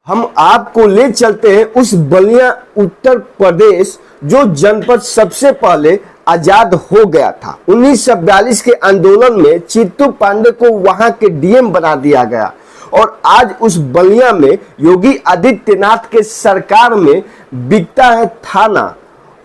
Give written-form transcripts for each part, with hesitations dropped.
हम आपको ले चलते हैं उस बलिया उत्तर प्रदेश जो जनपद सबसे पहले आजाद हो गया था। 1942 के आंदोलन में चित्तू पांडे को वहां के डीएम बना दिया गया और आज उस बलिया में योगी आदित्यनाथ के सरकार में बिकता है थाना,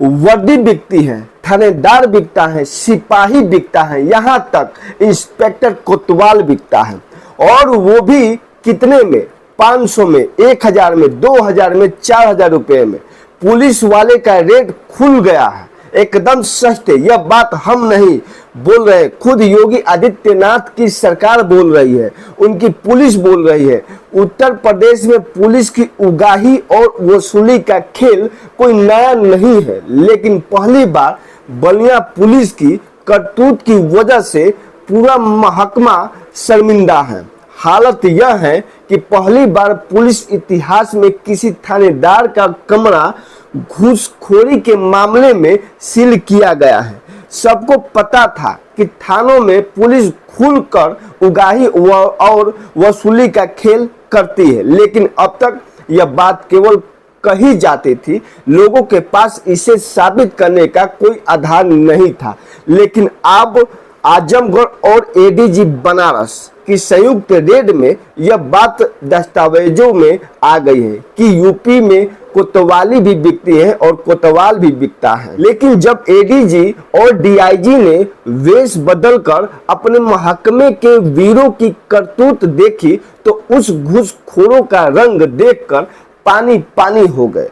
वर्दी बिकती है, थानेदार बिकता है, सिपाही बिकता है, यहाँ तक इंस्पेक्टर कोतवाल बिकता है। और वो भी कितने में? 500 में, 1000 में, 2000 में, 4000 रुपए में। पुलिस वाले का रेट खुल गया है, एकदम सस्ते। यह बात हम नहीं बोल रहे, खुद योगी आदित्यनाथ की सरकार बोल रही है, उनकी पुलिस बोल रही है। उत्तर प्रदेश में पुलिस की उगाही और वसूली का खेल कोई नया नहीं है, लेकिन पहली बार बलिया पुलिस की करतूत की वजह से पूरा महकमा शर्मिंदा है। हालत यह है कि पहली बार पुलिस इतिहास में किसी थानेदार का कमरा घूसखोरी के मामले में सील किया गया है। सबको पता था कि थानों में पुलिस खुलकर उगाही और वसूली का खेल करती है, लेकिन अब तक यह बात केवल कही जाती थी, लोगों के पास इसे साबित करने का कोई आधार नहीं था। लेकिन अब आजमगढ़ और एडीजी बनारस की संयुक्त रेड में यह बात दस्तावेजों में आ गई है कि यूपी में कोतवाली भी बिकती है और कोतवाल भी बिकता है। लेकिन जब एडीजी और डीआईजी ने वेश बदलकर अपने महकमे के वीरों की करतूत देखी तो उस घूसखोरों का रंग देखकर पानी पानी हो गए।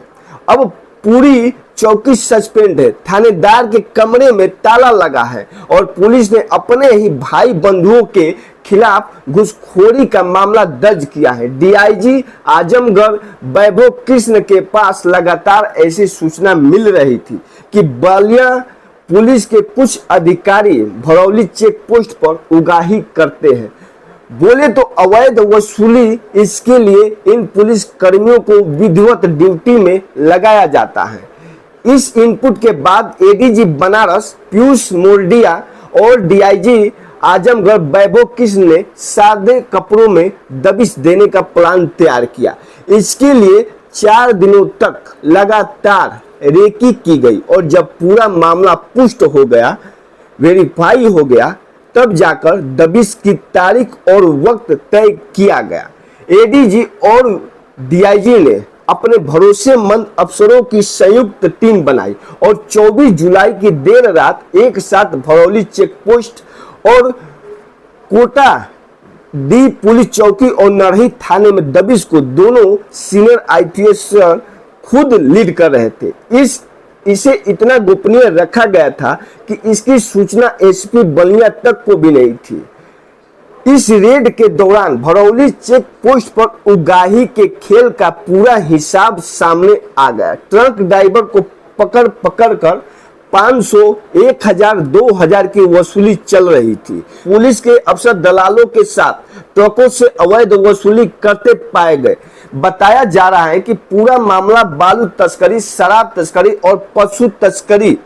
अब पूरी चौकी सस्पेंड है, थानेदार के कमरे में ताला लगा है और पुलिस ने अपने ही भाई बंधुओं के खिलाफ घूसखोरी का मामला दर्ज किया है। डीआईजी आजमगढ़ वैभव कृष्ण के पास लगातार ऐसी सूचना मिल रही थी कि बलिया पुलिस के कुछ अधिकारी भरौली चेक पोस्ट पर उगाही करते हैं। बोले तो अवैध वसूली, इसके लिए इन पुलिस कर्मियों को विधिवत ड्यूटी में लगाया जाता है। इस इनपुट के बाद एडीजी बनारस पीयूष मोरडिया और डीआईजी आजमगढ़ वैभव कृष्ण ने सादे कपड़ों में दबिश देने का प्लान तैयार किया। इसके लिए 4 दिनों तक लगातार रेकी की गई और जब पूरा मामला पुष्ट हो गया, वेरीफाई हो गया, तब जाकर दबिश की तारीख और वक्त तय किया गया। एडीजी और डीआईजी ने अपने भरोसेमंद अफसरों की संयुक्त टीम बनाई और 24 जुलाई की देर रात एक साथ भरौली चेक पोस्ट और कोटा डी पुलिस चौकी और नरही थाने में दबिश को दोनों सीनियर आईपीएस खुद लीड कर रहे थे। इसे इतना गोपनीय रखा गया था कि इसकी सूचना एसपी बलिया तक को भी नहीं थी। इस रेड के दौरान भरौली चेक पोस्ट पर उगाही के खेल का पूरा हिसाब सामने आ गया। ट्रक ड्राइवर को पकड़ पकड़ कर 500, 1000, 2000 की वसूली चल रही थी। पुलिस के अफसर दलालों के साथ ट्रकों से अवैध वसूली करते पाए गए। बताया जा रहा है कि पूरा मामला बालू तस्करी, शराब तस्करी और पशु तस्करी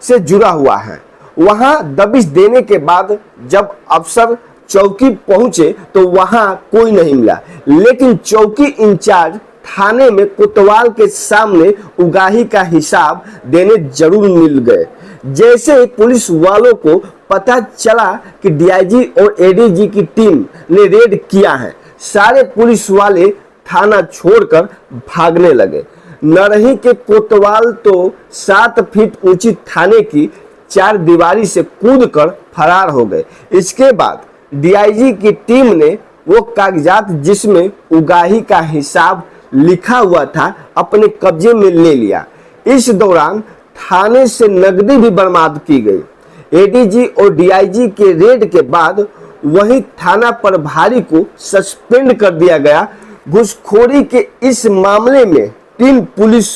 से जुड़ा हुआ है। वहां दबिश देने के बाद जब अफसर चौकी पहुंचे तो वहां कोई नहीं मिला, लेकिन चौकी इंचार्ज थाने में कोतवाल के सामने उगाही का हिसाब देने जरूर मिल गए। जैसे पुलिस वालों को पता चला कि डीआईजी और एडीजी की टीम ने रेड किया है, सारे पुलिस वाले थाना छोड़कर भागने लगे। नरही के कोतवाल तो 7 फीट ऊंची थाने की 4 दीवारी से कूदकर फरार हो गए। इसके बाद डीआईजी की टीम ने वो कागजात जिसमें उगाही का हिसाब लिखा हुआ था अपने कब्जे में ले लिया। इस दौरान थाने से नकदी भी बरामद की गई। एडीजी और डीआईजी के रेड के बाद वही थाना प्रभारी को सस्पेंड कर दिया गया। घूसखोरी के इस मामले में 3 पुलिस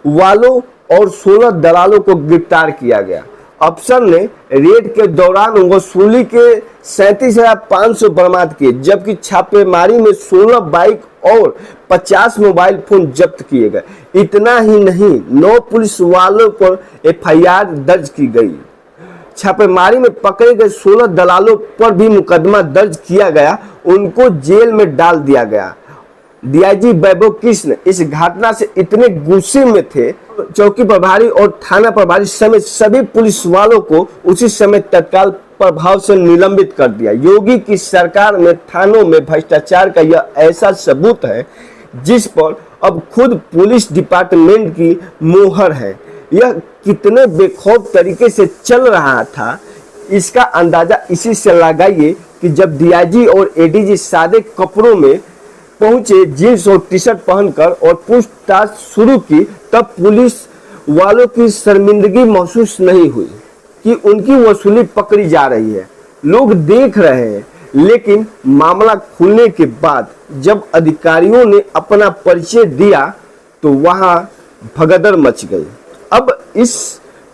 वालों और 16 दलालों को गिरफ्तार किया गया। अफसर ने रेड के दौरान वसूली के 37,500 बरामद किए, जबकि छापेमारी में 16 बाइक और 50 मोबाइल फोन जब्त किए गए। इतना ही नहीं, 9 पुलिस वालों पर एफआईआर दर्ज की गई। छापेमारी में पकड़े गए 16 दलालों पर भी मुकदमा दर्ज किया गया, उनको जेल में डाल दिया गया डीआईजी वैभव कृष्ण इस घटना से इतने गुस्से में थे, चौकी प्रभारी और थाना प्रभारी समेत सभी पुलिस वालों को उसी समय तत्काल प्रभाव से निलंबित कर दिया। योगी की सरकार में थानों में भ्रष्टाचार का यह ऐसा सबूत है जिस पर अब खुद पुलिस डिपार्टमेंट की मोहर है। यह कितने बेखौफ तरीके से चल रहा था, इसका अंदाजा इसी से लगाइए कि जब डीआईजी और एडीजी सादे कपड़ों में पहुंचे, जींस और टी शर्ट पहनकर और पूछताछ शुरू की, तब पुलिस वालों की शर्मिंदगी महसूस नहीं हुई कि उनकी वसूली पकड़ी जा रही है। लोग देख रहे हैं, लेकिन मामला खुलने के बाद जब अधिकारियों ने अपना परिचय दिया तो वहां भगदड़ मच गई। अब इस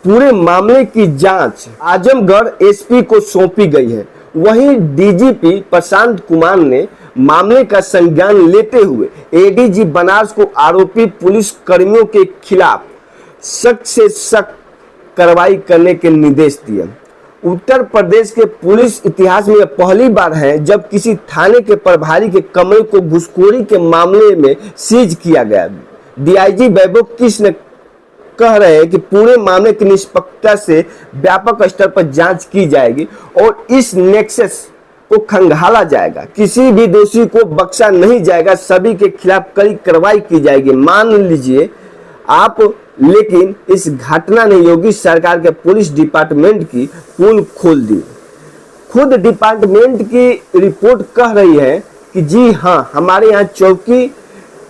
पूरे मामले की जांच आजमगढ़ एसपी को सौंपी गई है। वहीं डीजीपी प्रशांत कुमार ने मामले का संज्ञान लेते हुए एडीजी बनारस को आरोपी पुलिस कर्मियों के खिलाफ सख्त से सख्त कार्रवाई करने के निर्देश दिए। उत्तर प्रदेश के पुलिस इतिहास में यह पहली बार है जब किसी थाने के प्रभारी के कमरे को घूसखोरी के मामले में सीज किया गया। डीआईजी वैभव कृष्ण कह रहे हैं कि पूरे मामले की निष्पक्षता से व्यापक स्तर पर जांच की जाएगी और इस नेक्सस को खंगाला जाएगा। किसी भी दोषी को बख्शा नहीं जाएगा, सभी के खिलाफ कड़ी कार्रवाई की जाएगी। मान लीजिए आप, लेकिन इस घटना ने योगी सरकार के पुलिस डिपार्टमेंट की पोल खोल दी। खुद डिपार्टमेंट की रिपोर्ट कह रही है कि जी हाँ, हमारे यहाँ चौकी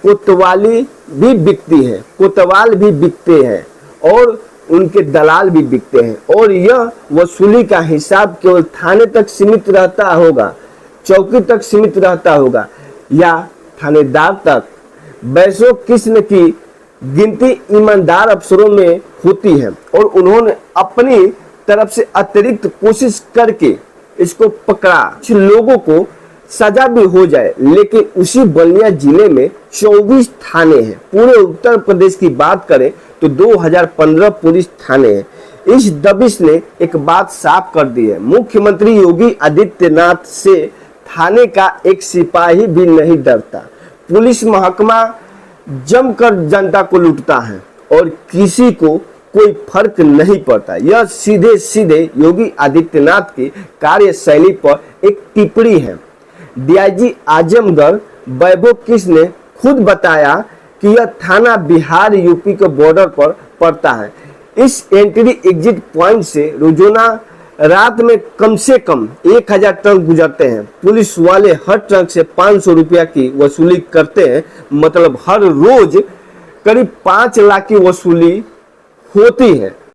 कोतवाली भी बिकती है, कोतवाल भी बिकते हैं और उनके दलाल भी बिकते हैं और यह वसूली का हिसाब केवल थाने तक सीमित रहता होगा, चौकी तक सीमित रहता होगा या थानेदार तक। वैभव कृष्ण की गिनती ईमानदार अफसरों में होती है और उन्होंने अपनी तरफ से अतिरिक्त कोशिश करके इसको पकड़ा। कुछ लोगों को सजा भी हो जाए, लेकिन उसी बलिया जिले में 24 थाने हैं। पूरे उत्तर प्रदेश की बात करें तो 2015 पुलिस थाने हैं। इस दबिश ने एक बात साफ कर दी है, मुख्यमंत्री योगी आदित्यनाथ से थाने का एक सिपाही भी नहीं डरता। पुलिस महकमा जमकर जनता को लूटता है और किसी को कोई फर्क नहीं पड़ता। यह सीधे सीधे योगी आदित्यनाथ की कार्यशैली पर एक टिप्पणी है। डीआईजी आजमगढ़ वैभव कृष्ण ने खुद बताया कि यह थाना बिहार यूपी के बॉर्डर पर पड़ता है। इस एंट्री एग्जिट पॉइंट से रोजाना रात में कम से कम 1000 ट्रक गुजरते हैं। पुलिस वाले हर ट्रक से 500 रुपया की वसूली करते हैं, मतलब हर रोज करीब 5 लाख की वसूली होती है।